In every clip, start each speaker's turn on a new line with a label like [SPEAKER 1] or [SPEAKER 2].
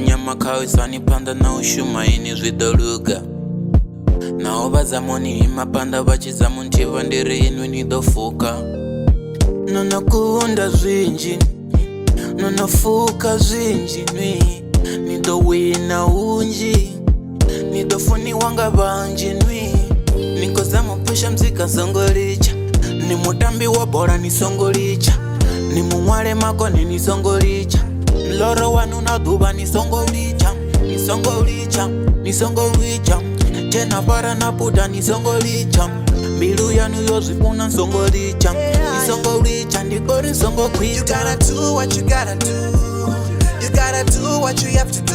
[SPEAKER 1] nyama khawo Isani phanda Naho shuma ini zwido luga Naho vazamoni imapanda vhatshi thivha Ndiri inwi Nido pfuka Nono kunda zwinzhi Nono pfuka zwinzhi inwi Nido wina hunzhi Nido funiwa nga vhanzhi inwi Niko zama phusha muzika songo Litsha Ni mutambi wa bola ni songo Litsha Ni munwali makone ni songo Litsha Muloro wanu na thivha ni songo Litsha Ni songo Litsha, ni songo Litsha Tena para na puta ni songo Litsha Mbilu yanu yozifuna songo Litsha Ni songo Litsha ndikori songo kwita.
[SPEAKER 2] You gotta do what you gotta do. You gotta do what you have to do.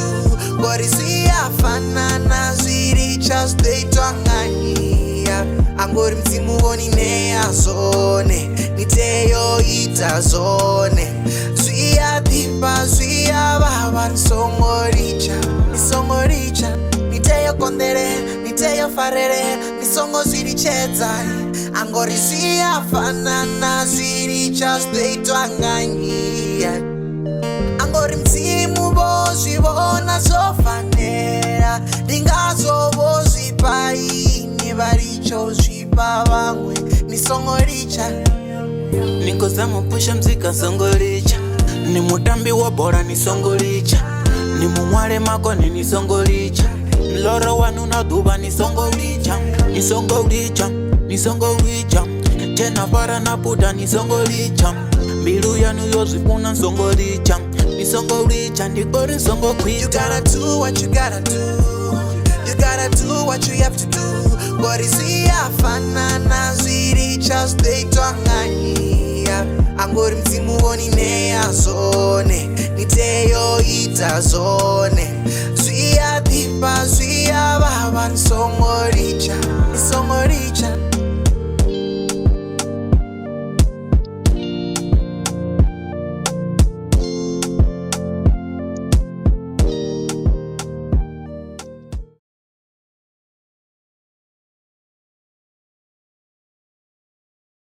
[SPEAKER 2] Fanana ziricha stay twanganyia Angori mtimu woni nea zone Niteyo ita zone Zwia thivha zwia baba Nisongo Litsha Niteyo kondere Niteyo farere Nisongo ziricheza Angori fanana ziricha stay twanganyia Angori mtimu bozibona zofanera Ndingazobozvipaini varicho zvipa vamwe Ni songo Litsha
[SPEAKER 1] Niko zama phusha muzika songo Litsha Ni mutambi wa bola ni songo Litsha Ni munwali makone ni songo Litsha Muloro wanu na thivha ni songo Litsha Ni songo Litsha, ni songo Litsha Tena para na puta ni songo Litsha Mbilu yanu yozifuna songo Litsha Ni songo Litsha ndikori songo kwita.
[SPEAKER 2] You gotta do what you gotta do. You gotta do what you have to do. Fanana ziricha stay twanganyia Angori mtimu woni nea zone Niteyo ita zone Zwia thivha zwia baba Nisongo Litsha